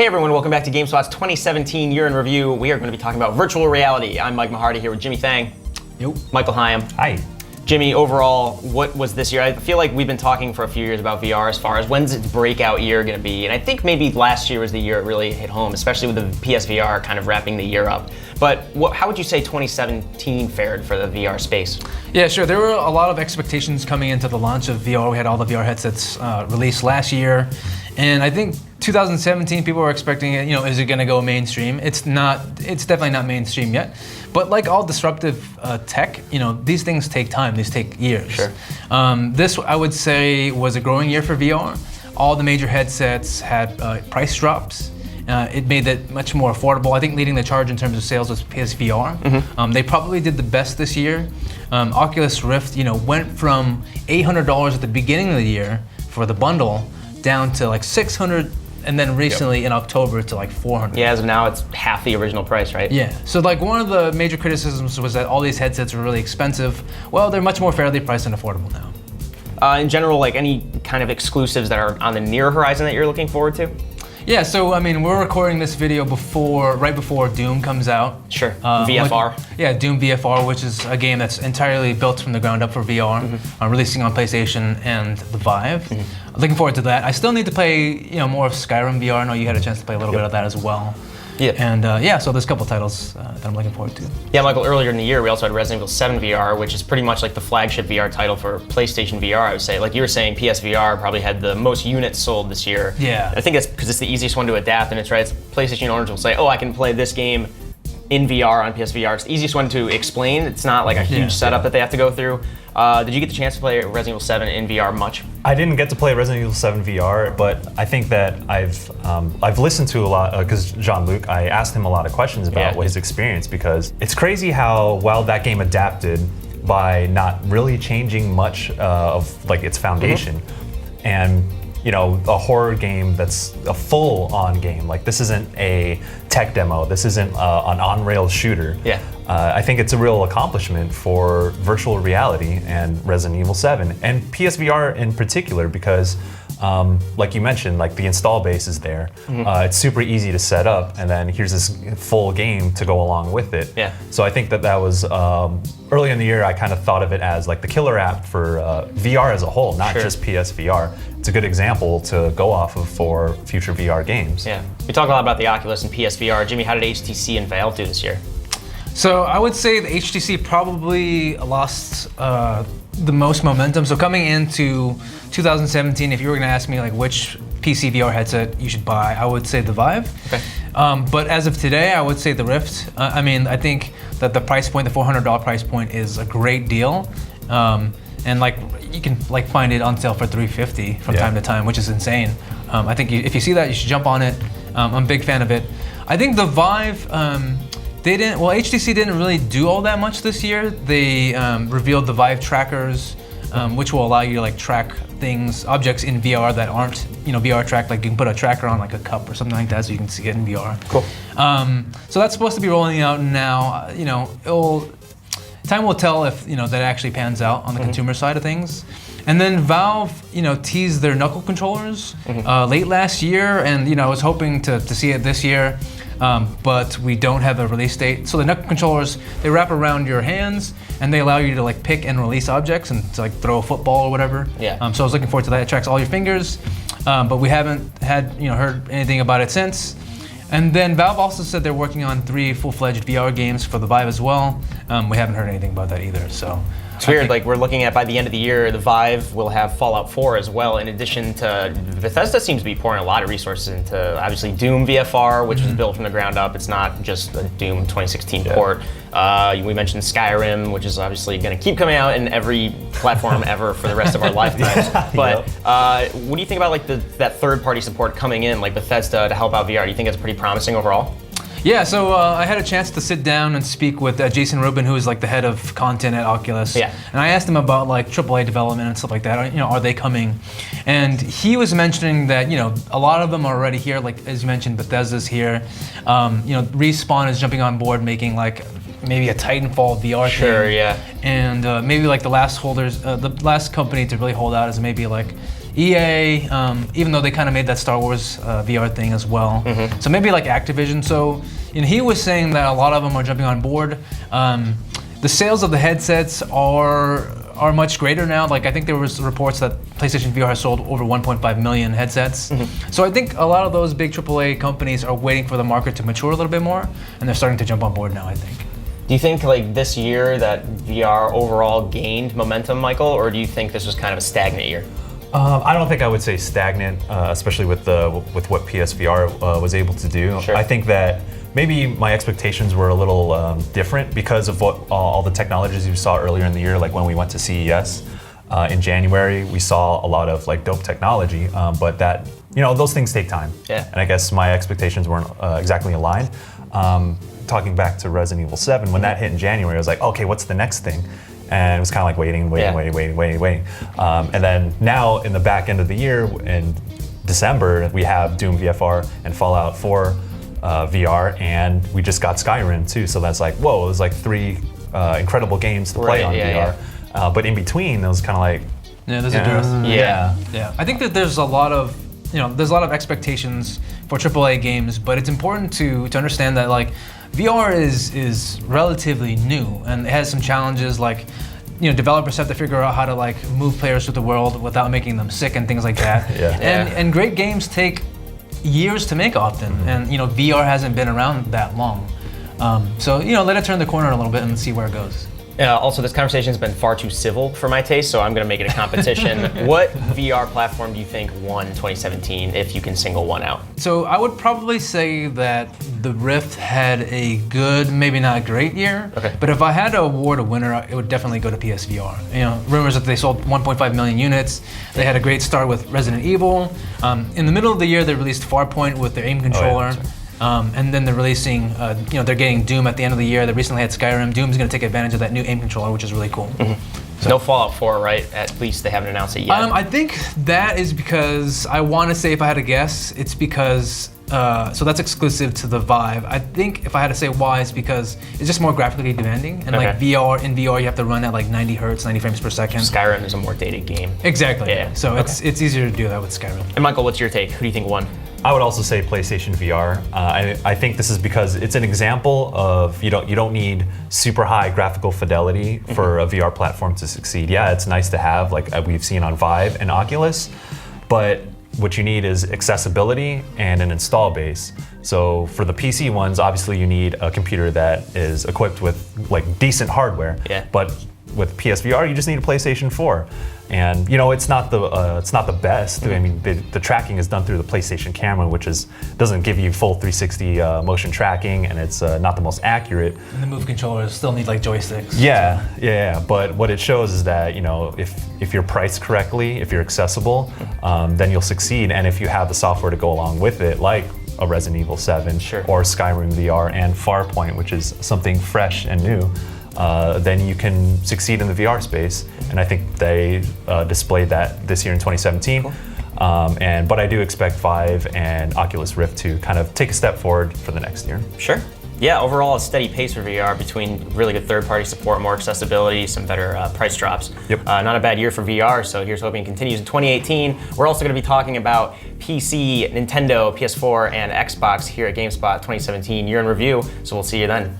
Hey everyone, welcome back to GameSpot's 2017 Year in Review. We are going to be talking about virtual reality. I'm Mike Mahardy here with Jimmy Thang. Yo. Michael Hyam. Hi. Jimmy, overall, what was this year? I feel like we've been talking for a few years about VR as far as when's its breakout year going to be, and I think maybe last year was the year it really hit home, especially with the PSVR kind of wrapping the year up. But how would you say 2017 fared for the VR space? Yeah, sure. There were a lot of expectations coming into the launch of VR. We had all the VR headsets released last year, and I think 2017 people were expecting it. Is it going to go mainstream? It's not. It's definitely not mainstream yet. But like all disruptive tech, these things take time. These take years. Sure. This, I would say, was a growing year for VR. All the major headsets had price drops. It made it much more affordable. I think leading the charge in terms of sales was PSVR. Mm-hmm. They probably did the best this year. Oculus Rift, went from $800 at the beginning of the year for the bundle down to like $600, and then recently in October to like $400. Yeah, as of now, it's half the original price, right? Yeah. So like one of the major criticisms was that all these headsets were really expensive. Well, they're much more fairly priced and affordable now. In general, like any kind of exclusives that are on the near horizon that you're looking forward to? Yeah, so I mean, we're recording this video right before Doom comes out. Sure, VFR. Doom VFR, which is a game that's entirely built from the ground up for VR, releasing on PlayStation and the Vive. Mm-hmm. Looking forward to that. I still need to play, more of Skyrim VR. I know you had a chance to play a little bit of that as well. Yeah. And so there's a couple titles that I'm looking forward to. Yeah, Michael, earlier in the year, we also had Resident Evil 7 VR, which is pretty much like the flagship VR title for PlayStation VR, I would say. Like you were saying, PSVR probably had the most units sold this year. Yeah. I think that's because it's the easiest one to adapt, and it's right. PlayStation owners will say, I can play this game in VR on PSVR. It's the easiest one to explain. It's not like a huge setup that they have to go through. Did you get the chance to play Resident Evil 7 in VR much? I didn't get to play Resident Evil 7 VR, but I think that I've listened to a lot, because Jean-Luc, I asked him a lot of questions about what his experience, because it's crazy how well that game adapted by not really changing much of like its foundation. Mm-hmm. And a horror game that's a full-on game. Like this isn't a tech demo. This isn't an on-rails shooter. Yeah. I think it's a real accomplishment for virtual reality and Resident Evil 7 and PSVR in particular, because like you mentioned, like the install base is there. Mm-hmm. It's super easy to set up, and then here's this full game to go along with it. Yeah. So I think that was early in the year. I kind of thought of it as like the killer app for VR as a whole, not just PSVR. It's a good example to go off of for future VR games. Yeah. We talk a lot about the Oculus and PSVR. Jimmy, how did HTC and Valve do this year? So I would say the HTC probably lost the most momentum. So coming into 2017, if you were going to ask me like which PC VR headset you should buy, I would say the Vive. Okay. But as of today, I would say the Rift. I think that the price point, the $400 price point, is a great deal. And like you can like find it on sale for $350 from time to time, which is insane. I think if you see that, you should jump on it. I'm a big fan of it. I think the Vive. HTC didn't really do all that much this year. They revealed the Vive trackers, which will allow you to like track objects in VR that aren't, VR tracked. Like you can put a tracker on like a cup or something like that, so you can see it in VR. Cool. So that's supposed to be rolling out now. Time will tell if that actually pans out on the consumer side of things. And then Valve, teased their knuckle controllers late last year, and I was hoping to see it this year. But we don't have a release date. So the knuckle controllers, they wrap around your hands, and they allow you to like pick and release objects and to like throw a football or whatever. Yeah. So I was looking forward to that. It tracks all your fingers, but we haven't heard anything about it since. And then Valve also said they're working on 3 full-fledged VR games for the Vive as well. We haven't heard anything about that either. So. It's weird, like we're looking at by the end of the year, the Vive will have Fallout 4 as well, in addition to, Bethesda seems to be pouring a lot of resources into, obviously, Doom VFR, which was built from the ground up. It's not just a Doom 2016 port. We mentioned Skyrim, which is obviously going to keep coming out in every platform ever for the rest of our lifetimes. But what do you think about like that third-party support coming in, like Bethesda, to help out VR? Do you think it's pretty promising overall? Yeah, so I had a chance to sit down and speak with Jason Rubin, who is like the head of content at Oculus. Yeah. And I asked him about like AAA development and stuff like that. Are they coming? And he was mentioning that a lot of them are already here. Like as you mentioned, Bethesda's here. Respawn is jumping on board, making like maybe a Titanfall VR thing. Sure, yeah. And maybe like the last company to really hold out is maybe like EA, even though they kind of made that Star Wars VR thing as well. So maybe like Activision. So he was saying that a lot of them are jumping on board. The sales of the headsets are much greater now. Like I think there was reports that PlayStation VR has sold over 1.5 million headsets. So I think a lot of those big AAA companies are waiting for the market to mature a little bit more, and they're starting to jump on board now, I think. Do you think like this year that VR overall gained momentum, Michael, or do you think this was kind of a stagnant year? I don't think I would say stagnant, especially with what PSVR was able to do. Sure. I think that maybe my expectations were a little different because of what all the technologies you saw earlier in the year, like when we went to CES in January, we saw a lot of like dope technology, but that, those things take time. Yeah. And I guess my expectations weren't exactly aligned. Talking back to Resident Evil 7, when that hit in January, I was like, okay, what's the next thing? And it was kind of like waiting. And then now in the back end of the year, in December, we have Doom VFR and Fallout 4 VR, and we just got Skyrim too. So that's like, whoa, it was like 3 incredible games to play on VR. But in between, it was kind of like, there's a dearth. Yeah. I think that there's a lot of expectations for AAA games, but it's important to understand that like VR is relatively new and it has some challenges. Like developers have to figure out how to like move players through the world without making them sick and things like that. And great games take years to make often, and VR hasn't been around that long. So let it turn the corner a little bit and see where it goes. Also, this conversation has been far too civil for my taste, so I'm going to make it a competition. What VR platform do you think won 2017, if you can single one out? So I would probably say that the Rift had a good, maybe not great year. Okay. But if I had to award a winner, it would definitely go to PSVR. Rumors that they sold 1.5 million units. They had a great start with Resident Evil. In the middle of the year, they released Farpoint with their aim controller. And then they're releasing, they're getting Doom at the end of the year. They recently had Skyrim. Doom's going to take advantage of that new aim controller, which is really cool. So no Fallout 4, right? At least they haven't announced it yet. I think that is because, I want to say if I had to guess, it's because, so that's exclusive to the Vive. I think if I had to say why, it's because it's just more graphically demanding. And like in VR, you have to run at like 90 hertz, 90 frames per second. Skyrim is a more dated game. Exactly. Yeah. So it's easier to do that with Skyrim. And Michael, what's your take? Who do you think won? I would also say PlayStation VR. I think this is because it's an example of you don't need super high graphical fidelity for a VR platform to succeed. Yeah, it's nice to have, like we've seen on Vive and Oculus, but what you need is accessibility and an install base. So for the PC ones, obviously you need a computer that is equipped with like decent hardware. Yeah. But with PSVR, you just need a PlayStation 4. And it's not the best. I mean, the tracking is done through the PlayStation camera, which doesn't give you full 360 motion tracking, and it's not the most accurate. And the Move controllers still need like joysticks. Yeah. But what it shows is that if you're priced correctly, if you're accessible, then you'll succeed. And if you have the software to go along with it, like a Resident Evil 7 or Skyrim VR and Farpoint, which is something fresh and new, then you can succeed in the VR space. And I think they displayed that this year in 2017. Cool. But I do expect Vive and Oculus Rift to kind of take a step forward for the next year. Sure. Yeah, overall a steady pace for VR between really good third-party support, more accessibility, some better price drops. Yep. Not a bad year for VR, so here's hoping it continues in 2018. We're also going to be talking about PC, Nintendo, PS4, and Xbox here at GameSpot 2017 year in review, so we'll see you then.